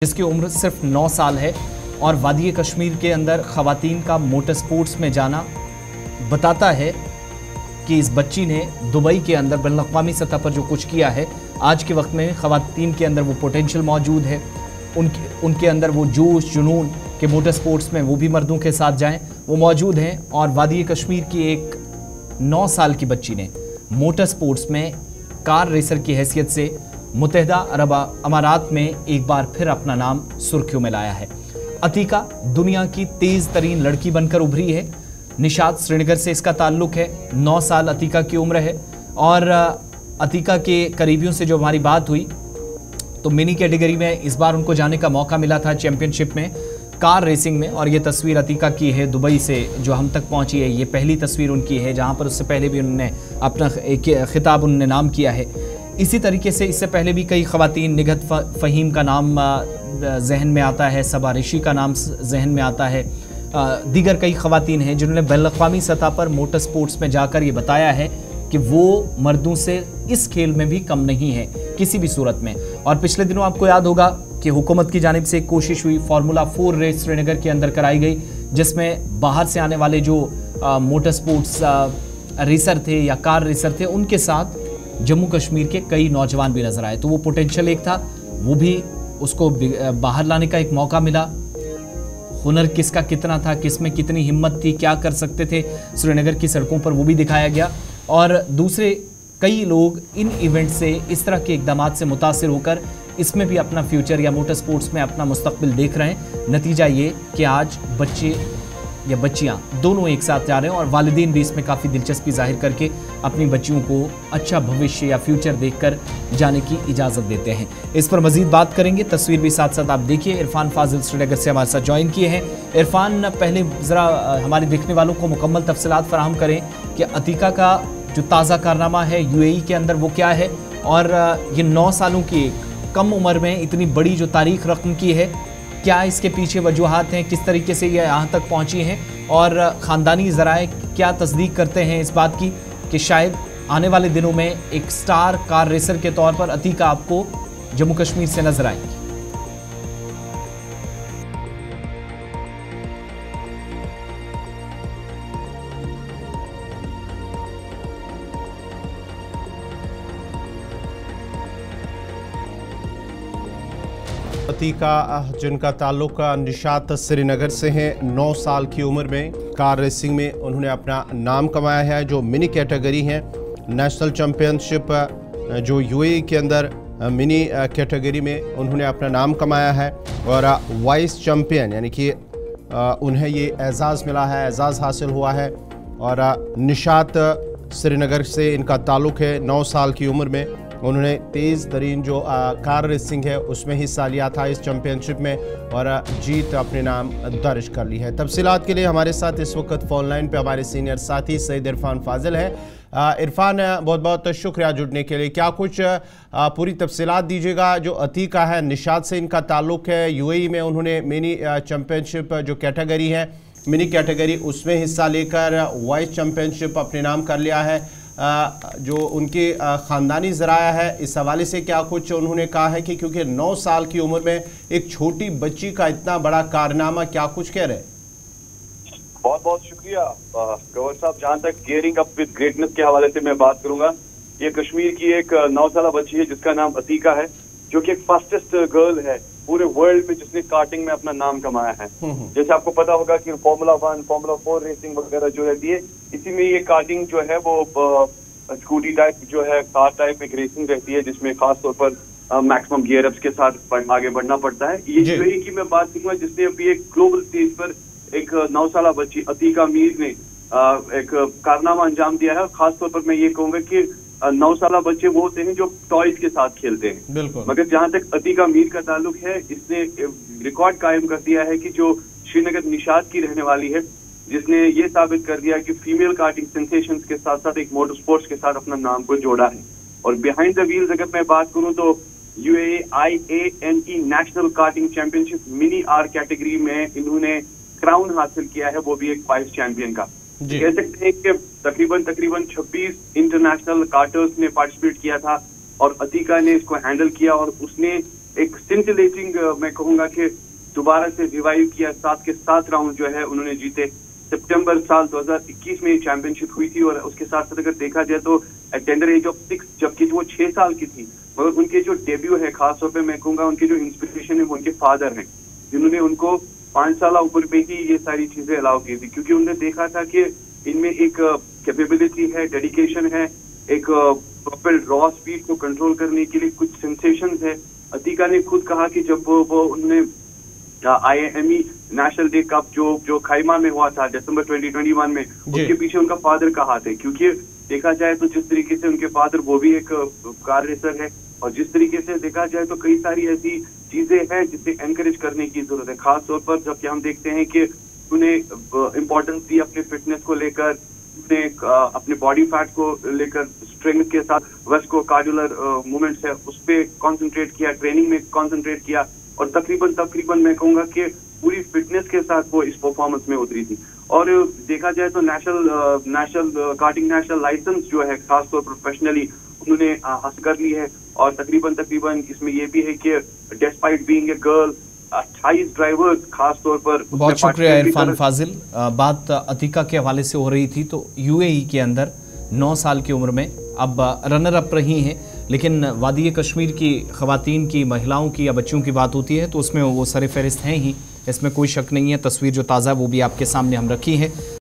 जिसकी उम्र सिर्फ 9 साल है और वादी कश्मीर के अंदर ख़वातीन का मोटर स्पोर्ट्स में जाना बताता है कि इस बच्ची ने दुबई के अंदर बैनुल-अक़वामी सतह पर जो कुछ किया है, आज के वक्त में ख़वातीन के अंदर वो पोटेंशियल मौजूद है, उनके अंदर वो जोश जुनून के मोटर स्पोर्ट्स में वो भी मर्दों के साथ जाएं, वो मौजूद हैं। और वादी कश्मीर की एक 9 साल की बच्ची ने मोटर स्पोर्ट्स में कार रेसर की हैसियत से मुत्तहिदा अरब अमारात में एक बार फिर अपना नाम सुर्खियों में लाया है। अतीका दुनिया की तेज तरीन लड़की बनकर उभरी है। निशात श्रीनगर से इसका ताल्लुक है। 9 साल अतीका की उम्र है और अतीका के करीबियों से जो हमारी बात हुई तो मिनी कैटेगरी में इस बार उनको जाने का मौका मिला था चैंपियनशिप में कार रेसिंग में। और ये तस्वीर अतीका की है दुबई से जो हम तक पहुंची है। ये पहली तस्वीर उनकी है जहां पर उससे पहले भी उन्होंने अपना खिताब उन्होंने नाम किया है। इसी तरीके से इससे पहले भी कई ख़वातीन, निगहत फ़हीम का नाम जहन में आता है, सबा रिशी का नाम जहन में आता है, दीगर कई ख़वातीन हैं जिन्होंने बैनुल-अक़वामी सतह पर मोटर स्पोर्ट्स में जाकर ये बताया है कि वो मर्दों से इस खेल में भी कम नहीं है किसी भी सूरत में। और पिछले दिनों आपको याद होगा कि हुकूमत की जानिब से एक कोशिश हुई, फार्मूला 4 रेस श्रीनगर के अंदर कराई गई, जिसमें बाहर से आने वाले जो मोटर स्पोर्ट्स रेसर थे या कार रेसर थे उनके साथ जम्मू कश्मीर के कई नौजवान भी नजर आए। तो वो पोटेंशियल एक था, वो भी उसको बाहर लाने का एक मौका मिला। हुनर किसका कितना था, किस में कितनी हिम्मत थी, क्या कर सकते थे श्रीनगर की सड़कों पर, वो भी दिखाया गया। और दूसरे कई लोग इन इवेंट से, इस तरह के इक़दामात से मुतासिर होकर इसमें भी अपना फ्यूचर या मोटर स्पोर्ट्स में अपना मुस्तकबिल देख रहे हैं। नतीजा ये कि आज बच्चे या बच्चियां दोनों एक साथ जा रहे हैं और वालिदैन भी इसमें काफ़ी दिलचस्पी जाहिर करके अपनी बच्चियों को अच्छा भविष्य या फ्यूचर देखकर जाने की इजाज़त देते हैं। इस पर मज़ीद बात करेंगे, तस्वीर भी साथ साथ आप देखिए। इरफान फाजिल श्रीनगर से हमारे साथ ज्वाइन किए हैं। इरफान, पहले ज़रा हमारे देखने वालों को मुकम्मल तफसीलात फराहम करें कि अतीका का जो ताज़ा कारनामा है UAE के अंदर वो क्या है, और ये 9 सालों की कम उम्र में इतनी बड़ी जो तारीख रकम की है, क्या इसके पीछे वजूहात हैं, किस तरीके से ये यहाँ तक पहुँची हैं, और ख़ानदानी ज़राए क्या तस्दीक करते हैं इस बात की कि शायद आने वाले दिनों में एक स्टार कार रेसर के तौर पर अतीका आपको जम्मू कश्मीर से नजर आएगी। अतीका जिनका ताल्लुक निशात श्रीनगर से है, 9 साल की उम्र में कार रेसिंग में उन्होंने अपना नाम कमाया है। जो मिनी कैटेगरी है, नेशनल चैम्पियनशिप जो UAE के अंदर मिनी कैटेगरी में उन्होंने अपना नाम कमाया है, और वाइस चैम्पियन यानी कि उन्हें ये एजाज़ मिला है, एजाज़ हासिल हुआ है। और निशात श्रीनगर से इनका ताल्लुक है। 9 साल की उम्र में उन्होंने तेज़ तरीन जो कार रेसिंग है उसमें हिस्सा लिया था इस चैम्पियनशिप में, और जीत अपने नाम दर्ज कर ली है। तफसीलात के लिए हमारे साथ इस वक्त फ़ोन लाइन पे हमारे सीनियर साथी सईद इरफान फाजिल है। इरफान, बहुत बहुत शुक्रिया जुड़ने के लिए। क्या कुछ पूरी तफसीलात दीजिएगा। जो अतीका है, निशात से इनका ताल्लुक है, UAE में उन्होंने मिनी चैम्पियनशिप जो कैटेगरी है, मिनी कैटेगरी, उसमें हिस्सा लेकर वाइस चैम्पियनशिप अपने नाम कर लिया है। जो उनके ख़ानदानी ज़राया है, इस हवाले से क्या कुछ उन्होंने कहा है कि क्योंकि 9 साल की उम्र में एक छोटी बच्ची का इतना बड़ा कारनामा, क्या कुछ कह रहे हैं? बहुत बहुत शुक्रिया गवर साहब। जहाँ तक गियरिंग अप विद ग्रेटनेस के हवाले से मैं बात करूंगा, ये कश्मीर की एक 9 साल बच्ची है जिसका नाम अतीका है, जो कि एक फास्टेस्ट गर्ल है पूरे वर्ल्ड में जिसने कार्टिंग में अपना नाम कमाया है। जैसे आपको पता होगा कि फार्मूला 1, फार्मूला 4 रेसिंग वगैरह जो रहती है, इसी में ये कार्टिंग जो है वो स्कूटी टाइप जो है, कार टाइप एक रेसिंग रहती है जिसमें खास तौर पर मैक्सिमम गियर अप्स के साथ आगे बढ़ना पड़ता है। ये UAE की मैं बात करूंगा जिसने अभी एक ग्लोबल स्टेज पर एक 9 साल बच्ची अतीका मीर ने एक कारनामा अंजाम दिया है। और खासतौर पर मैं ये कहूंगा कि 9 साल बच्चे वो होते हैं जो टॉयज के साथ खेलते हैं, मगर जहां तक अतीका मीर का ताल्लुक है, इसने रिकॉर्ड कायम कर दिया है कि जो श्रीनगर निशात की रहने वाली है, जिसने ये साबित कर दिया कि फीमेल कार्टिंग सेंसेशंस के साथ साथ एक मोटर स्पोर्ट्स के साथ अपना नाम को जोड़ा है। और बिहाइंड द व्हील्स अगर मैं बात करूं तो UAE IANE national karting championship mini R category में इन्होंने क्राउन हासिल किया है, वो भी एक वाइस चैंपियन का। कह सकते हैं कि तकरीबन 26 इंटरनेशनल कार्टर्स ने पार्टिसिपेट किया था और अतीका ने इसको हैंडल किया और उसने एक सिंटिलेटिंग मैं कहूंगा कि दोबारा से रिवाइव किया। 7 के 7 राउंड जो है उन्होंने जीते। सितंबर साल 2021 में चैंपियनशिप हुई थी और उसके साथ साथ अगर देखा जाए तो एट टेंडर एज ऑफ 6, जबकि वो 6 साल की थी, मगर उनके जो डेब्यू है खासतौर पे मैं कहूंगा उनके जो इंस्पिरेशन है वो उनके फादर हैं, जिन्होंने उनको 5 साल उम्र में ही ये सारी चीजें अलाउ की थी, क्योंकि उन्होंने देखा था कि इनमें एक कैपेबिलिटी है, डेडिकेशन है, एक प्रॉपर रॉ स्पीड को कंट्रोल करने के लिए कुछ सेंसेशंस है। अतीका ने खुद कहा कि जब वो उन्होंने IME नेशनल डे कप जो खाइमा में हुआ था दिसंबर 2021 में, उसके पीछे उनका फादर का हाथ है, क्योंकि देखा जाए तो जिस तरीके से उनके फादर वो भी एक कार रेसर है, और जिस तरीके से देखा जाए तो कई सारी ऐसी चीजें हैं जिसे एनकरेज करने की जरूरत है। खास तौर पर जबकि हम देखते हैं कि उन्हें इम्पोर्टेंस दी अपने फिटनेस को लेकर, उन्हें अपने बॉडी फैट को लेकर, स्ट्रेंथ के साथ वेस्को कार्डियोलर मूवमेंट्स है उस पर कॉन्सेंट्रेट किया, ट्रेनिंग में कॉन्सेंट्रेट किया, और तकरीबन मैं कहूंगा कि पूरी फिटनेस के साथ वो इस परफॉर्मेंस में उतरी थी। और देखा जाए तो नेशनल कार्टिंग नेशनल लाइसेंस जो है खासतौर प्रोफेशनली उन्होंने हासिल कर ली है, और तकरीबन इसमें ये भी है कि despite being a girl 28 drivers खासतौर पर। बहुत शुक्रिया इरफान फाजिल। बात अतीका के हवाले से हो रही थी, तो UAE के अंदर 9 साल की उम्र में अब रनर अप रही हैं, लेकिन वादी कश्मीर की ख़वातीन की, महिलाओं की या बच्चियों की बात होती है तो उसमें वो सर फहरिस्त हैं ही, इसमें कोई शक नहीं है। तस्वीर जो ताज़ा वो भी आपके सामने हम रखी है।